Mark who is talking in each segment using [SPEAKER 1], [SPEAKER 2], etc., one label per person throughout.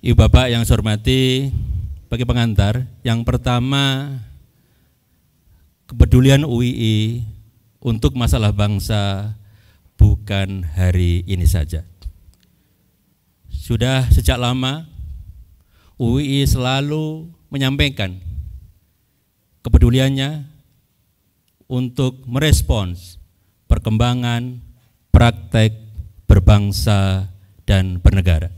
[SPEAKER 1] Ibu Bapak yang saya hormati, bagi pengantar, yang pertama, kepedulian UII untuk masalah bangsa bukan hari ini saja. Sudah sejak lama UII selalu menyampaikan kepeduliannya untuk merespons perkembangan praktek berbangsa dan bernegara.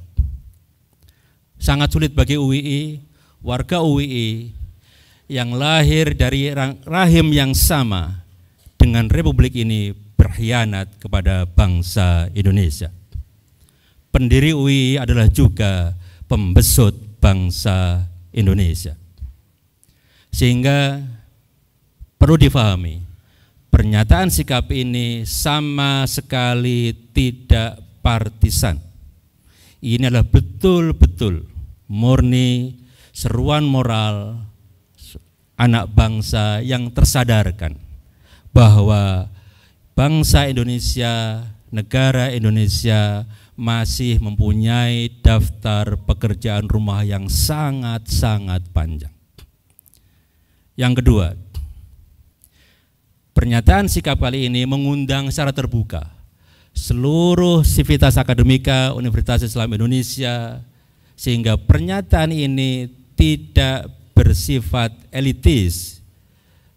[SPEAKER 1] Sangat sulit bagi UII, warga UII yang lahir dari rahim yang sama dengan Republik ini berkhianat kepada bangsa Indonesia. Pendiri UII adalah juga pembesut bangsa Indonesia. Sehingga perlu difahami, pernyataan sikap ini sama sekali tidak partisan. Ini adalah betul-betul murni seruan moral anak bangsa yang tersadarkan bahwa bangsa Indonesia, negara Indonesia masih mempunyai daftar pekerjaan rumah yang sangat-sangat panjang. Yang kedua, pernyataan sikap kali ini mengundang secara terbuka seluruh sivitas akademika Universitas Islam Indonesia, sehingga pernyataan ini tidak bersifat elitis,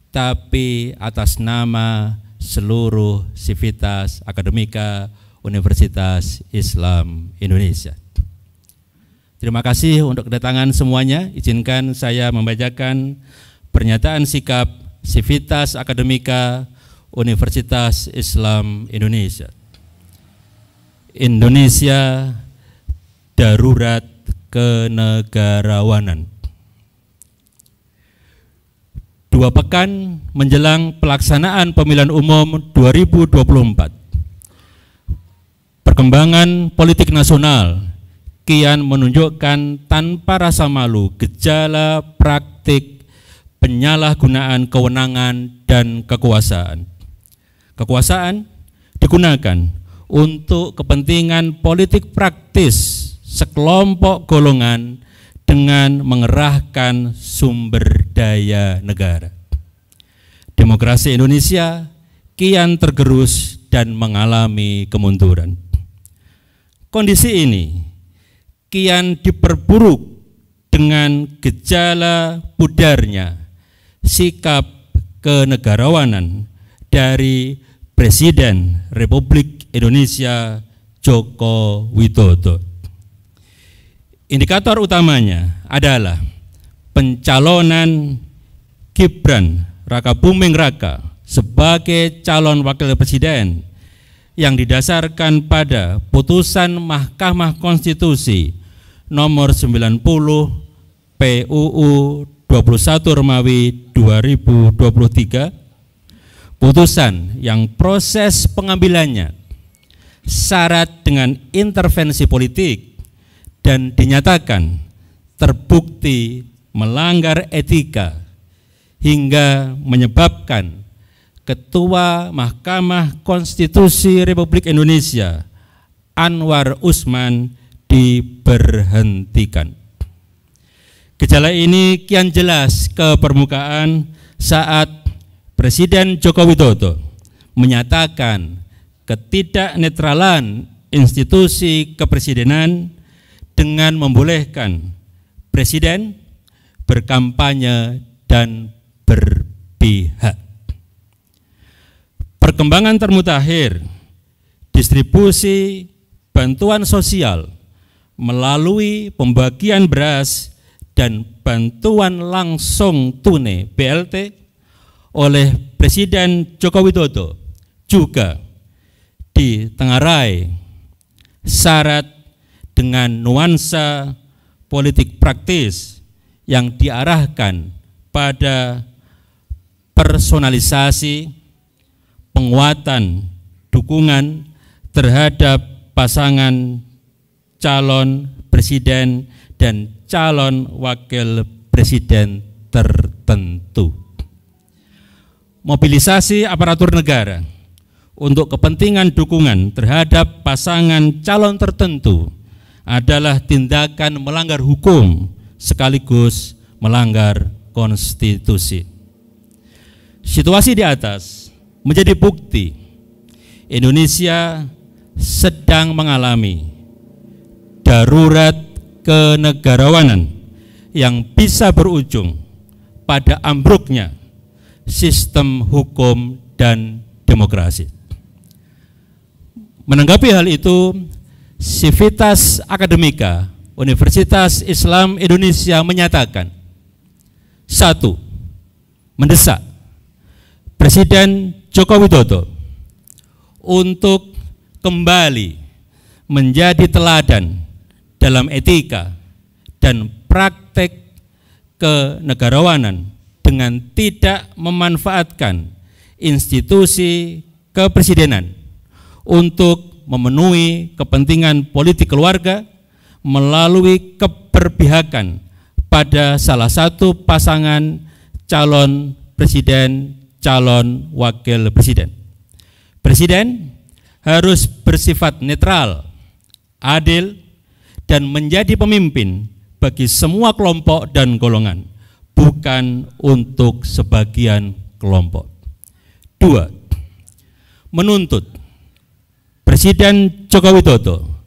[SPEAKER 1] tapi atas nama seluruh sivitas akademika Universitas Islam Indonesia. Terima kasih untuk kedatangan semuanya. Izinkan saya membacakan pernyataan sikap sivitas akademika Universitas Islam Indonesia. Indonesia darurat kenegarawanan. 2 pekan menjelang pelaksanaan pemilihan umum 2024, perkembangan politik nasional kian menunjukkan tanpa rasa malu gejala praktik penyalahgunaan kewenangan dan kekuasaan. Kekuasaan digunakan untuk kepentingan politik praktis sekelompok golongan dengan mengerahkan sumber daya negara. Demokrasi Indonesia kian tergerus dan mengalami kemunduran. Kondisi ini kian diperburuk dengan gejala pudarnya sikap kenegarawanan dari Presiden Republik Indonesia Joko Widodo. Indikator utamanya adalah pencalonan Gibran Rakabuming Raka sebagai calon wakil presiden yang didasarkan pada putusan Mahkamah Konstitusi nomor 90 PUU 21 Romawi 2023, putusan yang proses pengambilannya syarat dengan intervensi politik dan dinyatakan terbukti melanggar etika hingga menyebabkan Ketua Mahkamah Konstitusi Republik Indonesia Anwar Usman diberhentikan. Gejala ini kian jelas ke permukaan saat Presiden Joko Widodo menyatakan ketidaknetralan institusi kepresidenan dengan membolehkan presiden berkampanye dan berpihak. Perkembangan termutakhir distribusi bantuan sosial melalui pembagian beras dan bantuan langsung tunai BLT oleh Presiden Joko Widodo juga ditengarai syarat dengan nuansa politik praktis yang diarahkan pada personalisasi, penguatan dukungan terhadap pasangan calon presiden dan calon wakil presiden tertentu. Mobilisasi aparatur negara untuk kepentingan dukungan terhadap pasangan calon tertentu adalah tindakan melanggar hukum sekaligus melanggar konstitusi. Situasi di atas menjadi bukti Indonesia sedang mengalami darurat kenegarawanan yang bisa berujung pada ambruknya sistem hukum dan demokrasi. Menanggapi hal itu, Civitas Akademika Universitas Islam Indonesia menyatakan, 1. Mendesak Presiden Joko Widodo untuk kembali menjadi teladan dalam etika dan praktek kenegarawanan dengan tidak memanfaatkan institusi kepresidenan untuk memenuhi kepentingan politik keluarga melalui keberpihakan pada salah satu pasangan calon presiden, calon wakil presiden. Presiden harus bersifat netral, adil, dan menjadi pemimpin bagi semua kelompok dan golongan, bukan untuk sebagian kelompok. 2. Menuntut Presiden Joko Widodo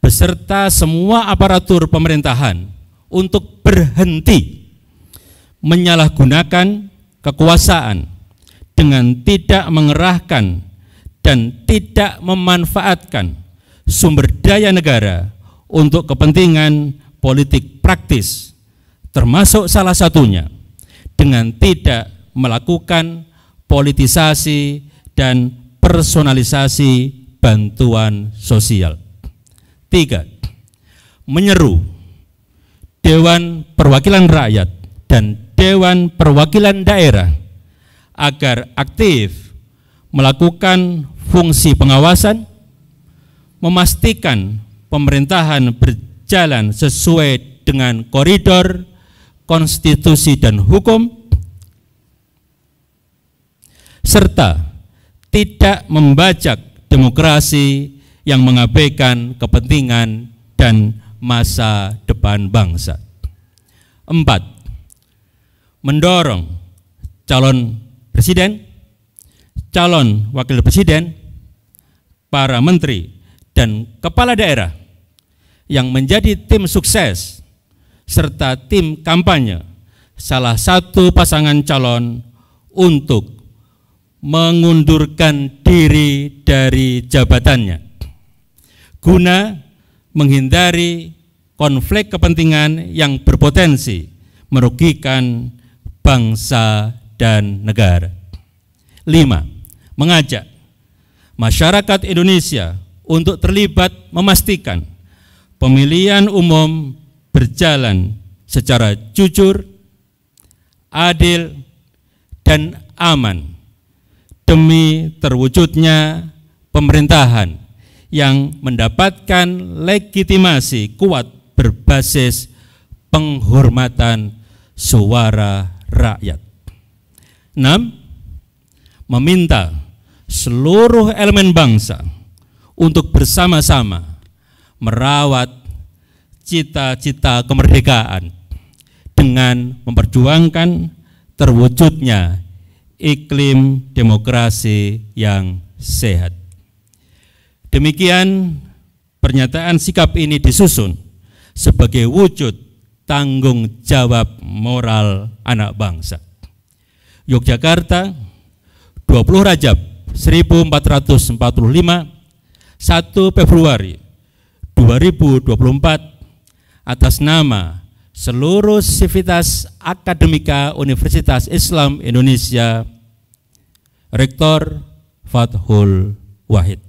[SPEAKER 1] beserta semua aparatur pemerintahan untuk berhenti menyalahgunakan kekuasaan dengan tidak mengerahkan dan tidak memanfaatkan sumber daya negara untuk kepentingan politik praktis, termasuk salah satunya dengan tidak melakukan politisasi dan personalisasi bantuan sosial. 3. Menyeru Dewan Perwakilan Rakyat dan Dewan Perwakilan Daerah agar aktif melakukan fungsi pengawasan, memastikan pemerintahan berjalan sesuai dengan koridor konstitusi dan hukum, serta tidak membajak demokrasi yang mengabaikan kepentingan dan masa depan bangsa. 4. Mendorong calon presiden, calon wakil presiden, para menteri, dan kepala daerah yang menjadi tim sukses serta tim kampanye salah satu pasangan calon untuk mengundurkan diri dari jabatannya guna menghindari konflik kepentingan yang berpotensi merugikan bangsa dan negara. 5. Mengajak masyarakat Indonesia untuk terlibat memastikan pemilihan umum berjalan secara jujur, adil, dan aman demi terwujudnya pemerintahan yang mendapatkan legitimasi kuat berbasis penghormatan suara rakyat. 6. Meminta seluruh elemen bangsa untuk bersama-sama merawat cita-cita kemerdekaan dengan memperjuangkan terwujudnya iklim demokrasi yang sehat. Demikian pernyataan sikap ini disusun sebagai wujud tanggung jawab moral anak bangsa. Yogyakarta, 20 Rajab 1445, 1 Februari 2024, atas nama seluruh Civitas Akademika Universitas Islam Indonesia, Rektor Fathul Wahid.